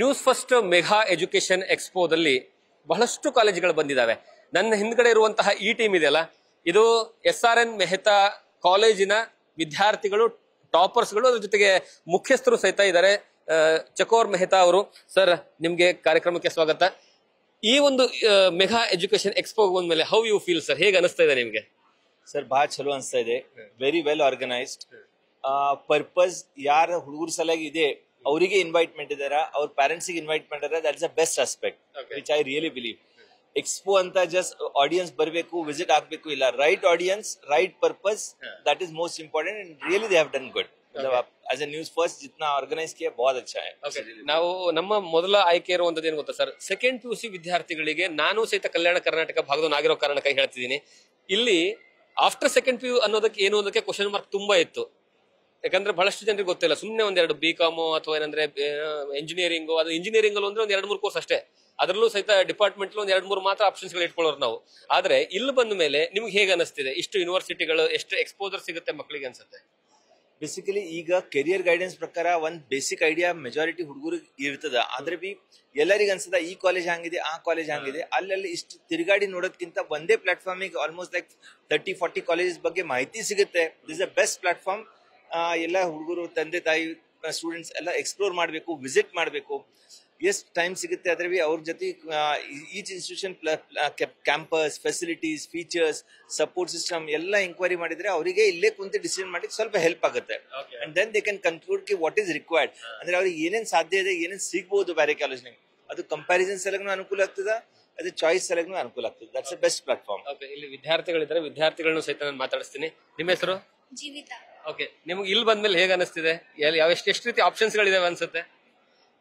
News first mega education ಎಕ್ಸ್ಪೋದಲ್ಲಿ ಬಹಳಷ್ಟು ಕಾಲೇಜುಗಳು ಬಂದಿದ್ದಾವೆ. ನನ್ನ ಹಿಂದ್ಗಡೆ ಇರುವಂತಹ ಈ ಟೀಮ್ ಇದೆಯಲ್ಲ, ಇದು SRN ಮೆಹ್ತಾ ಕಾಲೇಜಿನ ವಿದ್ಯಾರ್ಥಿಗಳು, ಟಾಪರ್ಸ್ಗಳು, ಅದ್ರ ಜೊತೆಗೆ ಮುಖ್ಯಸ್ಥರು ಸಹಿತ ಇದ್ದಾರೆ. ಚಕೋರ್ ಮೆಹ್ತಾ ಅವರು, ಸರ್ ನಿಮ್ಗೆ ಕಾರ್ಯಕ್ರಮಕ್ಕೆ ಸ್ವಾಗತ. ಈ ಒಂದು ಮೆಗಾ ಎಜುಕೇಶನ್ ಎಕ್ಸ್ಪೋ ಬಂದ್ಮೇಲೆ ಹೌ ಯು ಫೀಲ್ ಸರ್, ಹೇಗೆ ಅನಿಸ್ತಾ ಇದೆ ನಿಮ್ಗೆ? ಸರ್ ಬಹಳ ಚಲೋ ಅನಿಸ್ತಾ ಇದೆ. Very well organised. ಪರ್ಪಸ್ ಯಾರ ಹುಡುಗರ ಸಲಾಗಿ ಇದೆ ಅವರಿಗೆ ಇನ್ವೈಟ್ ಮಾಡಿದಾರ, ಅವ್ರ ಪೇರೆಂಟ್ಸ್ ಗೆ ಇನ್ವೈಟ್ ಮಾಡಿದಾರ. That is the best aspect which I really believe. Expo ಅಂತ ಜಸ್ಟ್ ಆಡಿಯನ್ಸ್ ಬರಬೇಕು, ವಿಸಿಟ್ ಆಗ್ಬೇಕು ಇಲ್ಲ. Right audience, right purpose, that is most important and really they have done good. as a news first जितना organise किया बहुत अच्छा है. ನಾವು ನಮ್ಮ ಮೊದಲ ಆಯ್ಕೆ ಇರುವಂತದ್ದು ಏನು ಗೊತ್ತಾ ಸರ್, ಸೆಕೆಂಡ್ PUC ವಿದ್ಯಾರ್ಥಿಗಳಿಗೆ ನಾನು ಸಹಿತ ಕಲ್ಯಾಣ ಕರ್ನಾಟಕ ಭಾಗದವನಾಗಿರೋ ಕಾರಣ ಕೈ ಹೇಳ್ತಿದ್ದೀನಿ. ಇಲ್ಲಿ ಆಫ್ಟರ್ ಸೆಕೆಂಡ್ PU ಅನ್ನೋದಕ್ಕೆ ಏನು ಅನ್ನೋದಕ್ಕೆ ಕ್ವಶನ್ ಮಾರ್ಕ್ ತುಂಬಾ ಇತ್ತು. ಯಾಕಂದ್ರೆ ಬಹಳಷ್ಟು ಜನರಿಗೆ ಗೊತ್ತಿಲ್ಲ, ಸುಮ್ಮನೆ ಒಂದೆರಡು BCom ಅಥವಾ ಏನಂದ್ರೆ ಇಂಜಿನಿಯರಿಂಗ್, ಅದು ಇಂಜಿನಿಯರಿಂಗ್ ಅಲ್ಲಿ ಅಂದ್ರೆ ಒಂದ್ 2-3 ಕೋರ್ಸ್ ಅಷ್ಟೇ. ಅದರಲ್ಲೂ ಸಹಿತ ಡಿಪಾರ್ಟ್ಮೆಂಟ್ ಒಂದ್ 2-3 ಮಾತ್ರ ಆಪ್ಷನ್ಸ್ ಗಳು ಇಟ್ಕೊಳ್ಳೋರು ನಾವು. ಆದ್ರೆ ಇಲ್ಲಿ ಬಂದ ಮೇಲೆ ನಿಮ್ಗೆ ಹೇಗೆ ಅನಿಸ್ತಿದೆ? ಇಷ್ಟು ಯೂನಿವರ್ಸಿಟಿಗಳು, ಎಷ್ಟು ಎಕ್ಸ್ಪೋಜರ್ ಸಿಗುತ್ತೆ ಮಕ್ಕಳಿಗೆ ಅನ್ಸುತ್ತೆ? ಬೇಸಿಕಲಿ ಈಗ ಕೆರಿಯರ್ ಗೈಡೆನ್ಸ್ ಪ್ರಕಾರ ಒಂದ್ ಬೇಸಿಕ್ ಐಡಿಯಾ ಮೆಜಾರಿಟಿ ಹುಡುಗರಿಗೆ ಇರ್ತದ. ಆದ್ರೆ ಬಿ ಎಲ್ಲರಿಗೂ ಅನ್ಸದ ಈ ಕಾಲೇಜ್ ಹಂಗಿದೆ, ಆ ಕಾಲೇಜ್ ಹಂಗಿದೆ. ಅಲ್ಲಿ ಇಷ್ಟು ತಿರುಗಾಡಿ ನೋಡೋದಕ್ಕಿಂತ ಒಂದೇ ಪ್ಲಾಟ್ಫಾರ್ಮ್ ಆಲ್ಮೋಸ್ಟ್ ಲೈಕ್ 30-40 ಕಾಲೇಜಸ್ ಬಗ್ಗೆ ಮಾಹಿತಿ ಸಿಗುತ್ತೆ. This a best platform. ಎಲ್ಲ ಹುಡುಗರು, ತಂದೆ ತಾಯಿ, ಸ್ಟೂಡೆಂಟ್ಸ್ ಎಲ್ಲ ಎಕ್ಸ್ಪ್ಲೋರ್ ಮಾಡಬೇಕು, ವಿಸಿಟ್ ಮಾಡಬೇಕು. ಎಷ್ಟು ಟೈಮ್ ಸಿಗುತ್ತೆ ಅದ್ರ ಬಿ ಅವ್ರ ಜೊತೆ each institution campus, facilities, features, support system ಎಲ್ಲ ಎಂಕ್ವೈರಿ ಮಾಡಿದ್ರೆ ಅವರಿಗೆ ಇಲ್ಲೇ ಕುಂತು ಡಿಸಿಷನ್ ಮಾಡಿ ಸ್ವಲ್ಪ ಹೆಲ್ಪ್ ಆಗುತ್ತೆ. And then they can conclude ಕಿ ವಾಟ್ ಈಸ್ ರಿಕ್ವೈರ್ಡ್. ಅಂದ್ರೆ ಅವ್ರಿಗೆ ಏನೇನ್ ಸಾಧ್ಯ ಇದೆ, ಏನೇನ್ ಸಿಗ್ಬಹುದು ಬೇರೆ ಕಾಲೇಜ್ನಾಗ, ಅದು ಕಂಪ್ಯಾರಿಸನ್ ಸಲಗೂ ಅನುಕೂಲ ಆಗ್ತದ, ಅದು ಚಾಯ್ಸ್ ಸಲಗೂ ಅನುಕೂಲ ಆಗ್ತದೆ. That's a best platform. ಇಲ್ಲಿ ವಿದ್ಯಾರ್ಥಿಗಳಿದ್ದಾರೆ, ವಿದ್ಯಾರ್ಥಿಗಳನ್ನು ಸಹಿತ ನಾನು ಮಾತಾಡಿಸ್ತೀನಿ. ನಿಮ್ಮ ಹೆಸರು? ಜೀವಿತಾ. ಓಕೆ, ನಿಮ್ಗೆ ಇಲ್ಲಿ ಬಂದ್ಮೇಲೆ ಹೇಗೆ ಅನಿಸ್ತಿದೆ? ಎಷ್ಟು ರೀತಿ ಆಪ್ಷನ್ಸ್ ಗಳಿದಾವೆ ಅನ್ಸುತ್ತೆ?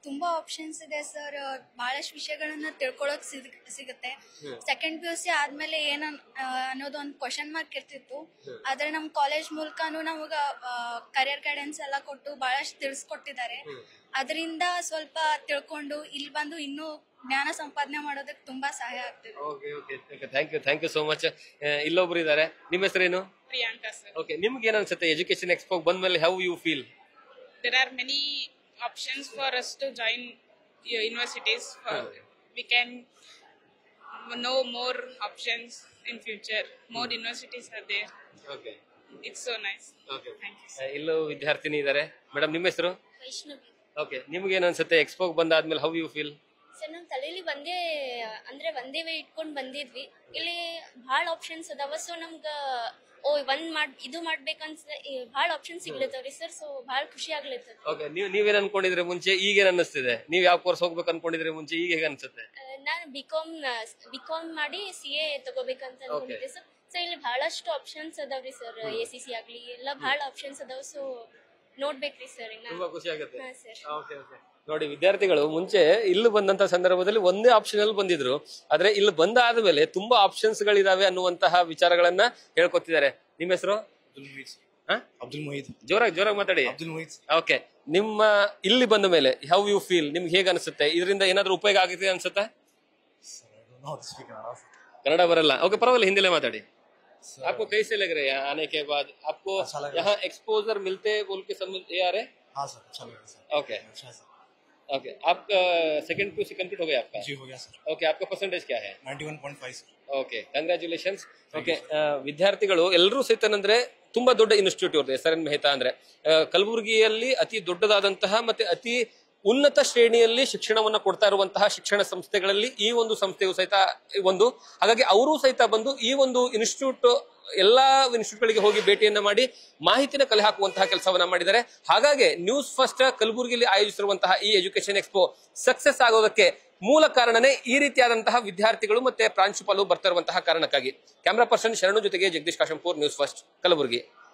ತುಂಬಾ ಆಪ್ಷನ್ಸ್ ಇದೆ ಸರ್. ಬಹಳಷ್ಟು ವಿಷಯಗಳನ್ನ ತಿಳ್ಕೊಳಕ್ ಸಿಗುತ್ತೆ. ಸೆಕೆಂಡ್ PUC ಆದ್ಮೇಲೆ ಏನ್ ಅನ್ನೋದು ಒಂದು ಕ್ವಶನ್ ಮಾರ್ಕ್ ಇರ್ತಿತ್ತು. ಆದ್ರೆ ನಮ್ ಕಾಲೇಜ್ ಮೂಲಕನು ನಮಗ ಕರಿಯರ್ ಗೈಡೆನ್ಸ್ ಎಲ್ಲ ಕೊಟ್ಟು ಬಹಳಷ್ಟು ತಿಳಿಸ್ಕೊಟ್ಟಿದ್ದಾರೆ. ಅದರಿಂದ ಸ್ವಲ್ಪ ತಿಳ್ಕೊಂಡು ಇಲ್ಲಿ ಬಂದು ಇನ್ನೂ ಜ್ಞಾನ ಸಂಪಾದನೆ ಮಾಡೋದಕ್ಕೆ ತುಂಬಾ ಸಹಾಯ ಆಗ್ತಿದೆ. Thank you so much. ಇಲ್ಲೊಬ್ರು ಇದ್ದಾರೆ, ನಿಮ್ಮ ಹೆಸರೇನು? ಪ್ರಿಯಾಂಕಾ ಸರ್. ಓಕೆ, ನಿಮ್ಗೆ ಏನ್ ಅನ್ಸುತ್ತೆ ಎಜುಕೇಶನ್ ಎಕ್ಸ್ಪೋ ಬಂದ್ಮೇಲೆ how you feel? There are many options for us to join universities. We can know more options in future. More universities are there. Okay. It's so nice. Okay. Thank you sir. ಇಲ್ಲೂ ವಿದ್ಯಾರ್ಥಿನಿ ಇದ್ದಾರೆ. Madam, ನಿಮ್ಮ ಹೆಸರು? Vaishnavi. Okay, ನಿಮ್ಗೆ ಏನ್ ಅನ್ಸುತ್ತೆ ಎಕ್ಸ್ಪೋಗೆ ಬಂದಾದ್ಮೇಲೆ how you feel? Sir ನಮ್ ತಲೆಯಲ್ಲಿ ಒಂದೇ ವೇ ಇಟ್ಕೊಂಡ್ ಬಂದಿದ್ವಿ. ಇಲ್ಲಿ ಬಹಳ ಆಪ್ಷನ್ಸ್ ಅದಾವ. ಸೊ ನಮ್ಗ ಇದು ಮಾಡ್ಬೇಕಂತ ಬಹಳ ಆಪ್ಷನ್ಸ್ ಸಿಗ್ಲತ್ತವ್ರಿ ಸರ್. ಸೊ ಬಹಳ ಖುಷಿ ಆಗ್ಲತ್ತದ. ಓಕೆ, ನೀವೇನ್ ಅನ್ಕೊಂಡಿದ್ರೆ ಮುಂಚೆ, ಈಗೇನ್ ಅನ್ನಿಸ್ತಿದೆ? ನೀವ್ ಯಾವ ಕೋರ್ಸ್ ಹೋಗ್ಬೇಕು ಅನ್ಕೊಂಡಿದ್ರೆ ಮುಂಚೆ, ಈಗ ಹೇಗೆ ಅನ್ಸುತ್ತೆ? ನಾನು ಬಿಕಾಮ್ ಮಾಡಿ CA ತಗೋಬೇಕಂತ ಅನ್ಕೊಂಡಿದ್ದೆ ಸರ್. ಸೊ ಇಲ್ಲಿ ಬಹಳಷ್ಟು ಆಪ್ಷನ್ಸ್ ಅದಾವ್ರಿ ಸರ್. ACC ಆಗ್ಲಿ ಎಲ್ಲ ಬಹಳ ಆಪ್ಷನ್ಸ್ ಅದಾವ. ಸೊ ನೋಡ್ಬೇಕ್ರಿ ಸರ್. ತುಂಬಾ ಖುಷಿ ಆಗುತ್ತೆ. ಹಾ ಸರ್. ಓಕೆ. ನೋಡಿ, ವಿದ್ಯಾರ್ಥಿಗಳು ಮುಂಚೆ ಇಲ್ಲಿ ಬಂದಂತ ಸಂದರ್ಭದಲ್ಲಿ ಒಂದೇ ಆಪ್ಷನ್ ಅಲ್ಲಿ ಬಂದಿದ್ರು. ಆದ್ರೆ ಇಲ್ಲಿ ಬಂದಾದ್ಮೇಲೆ ತುಂಬಾ ಆಪ್ಷನ್ಸ್ ಗಳಿದಾವೆ ಅನ್ನುವಂತಹ ವಿಚಾರಗಳನ್ನ ಹೇಳ್ಕೊತಿದ್ದಾರೆ. ನಿಮ್ಮ ಹೆಸರು? ಅಬ್ದುಲ್ ಮುಹೀದ್. ಜೋರಾಗಿ ಮಾತಾಡಿ. ಅಬ್ದುಲ್ ಮುಹೀದ್. ಓಕೆ, ನಿಮ್ಮ ಇಲ್ಲಿ ಬಂದ ಮೇಲೆ ಹೌ ಯು ಫೀಲ್? ನಿಮ್ಗೆ ಹೇಗೆ ಅನಿಸುತ್ತೆ? ಇದರಿಂದ ಏನಾದ್ರೂ ಉಪಯೋಗ ಆಗುತ್ತೆ ಅನ್ಸುತ್ತಾ? ಕನ್ನಡ ಬರಲ್ಲ? ಓಕೆ, ಪರವಾಗಿಲ್ಲ, ಹಿಂದಿಲೇ ಮಾತಾಡಿ. आपको कैसे लग रहे हैं आने के बाद? आपको यहाँ एक्सपोजर मिलते बोल के समझ आ रहे? हाँ सर, अच्छा लग रहा है सर. ओके. ओके, आपका सेकंड PUC कंप्लीट हो गया आपका? जी हो गया सर. ओके, आपका परसेंटेज क्या है? 91.5 सर. Okay, congratulations. ಓಕೆ, ವಿದ್ಯಾರ್ಥಿಗಳು ಎಲ್ಲರೂ ಸಹಿತ ಅಂದ್ರೆ ತುಂಬಾ ದೊಡ್ಡ ಇನ್ಸ್ಟಿಟ್ಯೂಟ್ ಇರುತ್ತೆ SRN ಮೆಹ್ತಾ ಅಂದ್ರೆ. ಕಲಬುರಗಿಯಲ್ಲಿ ಅತಿ ದೊಡ್ಡದಾದಂತಹ ಮತ್ತೆ ಅತಿ ಉನ್ನತ ಶ್ರೇಣಿಯಲ್ಲಿ ಶಿಕ್ಷಣವನ್ನ ಕೊಡ್ತಾ ಇರುವಂತಹ ಶಿಕ್ಷಣ ಸಂಸ್ಥೆಗಳಲ್ಲಿ ಈ ಒಂದು ಸಂಸ್ಥೆಯು ಸಹಿತ ಒಂದು. ಹಾಗಾಗಿ ಅವರು ಸಹಿತ ಬಂದು ಈ ಒಂದು ಎಲ್ಲಾ ಇನ್ಸ್ಟಿಟ್ಯೂಟ್ಗಳಿಗೆ ಹೋಗಿ ಭೇಟಿಯನ್ನ ಮಾಡಿ ಮಾಹಿತಿನ ಕಲೆ ಹಾಕುವಂತಹ ಕೆಲಸವನ್ನ ಮಾಡಿದ್ದಾರೆ. ಹಾಗಾಗಿ ನ್ಯೂಸ್ ಫಸ್ಟ್ ಕಲಬುರಗಿಯಲ್ಲಿ ಆಯೋಜಿಸಿರುವಂತಹ ಈ ಎಜುಕೇಶನ್ ಎಕ್ಸ್ಪೋ ಸಕ್ಸಸ್ ಆಗೋದಕ್ಕೆ ಮೂಲ ಕಾರಣನೇ ಈ ರೀತಿಯಾದಂತಹ ವಿದ್ಯಾರ್ಥಿಗಳು ಮತ್ತೆ ಪ್ರಾಂಶುಪಾಲರು ಬರ್ತಾ ಇರುವಂತಹ ಕಾರಣಕ್ಕಾಗಿ. ಕ್ಯಾಮರಾ ಪರ್ಸನ್ ಶರಣು ಜೊತೆಗೆ ಜಗದೀಶ್ ಕಾಶಂಪುರ್, ನ್ಯೂಸ್ ಫಸ್ಟ್ ಕಲಬುರಗಿ.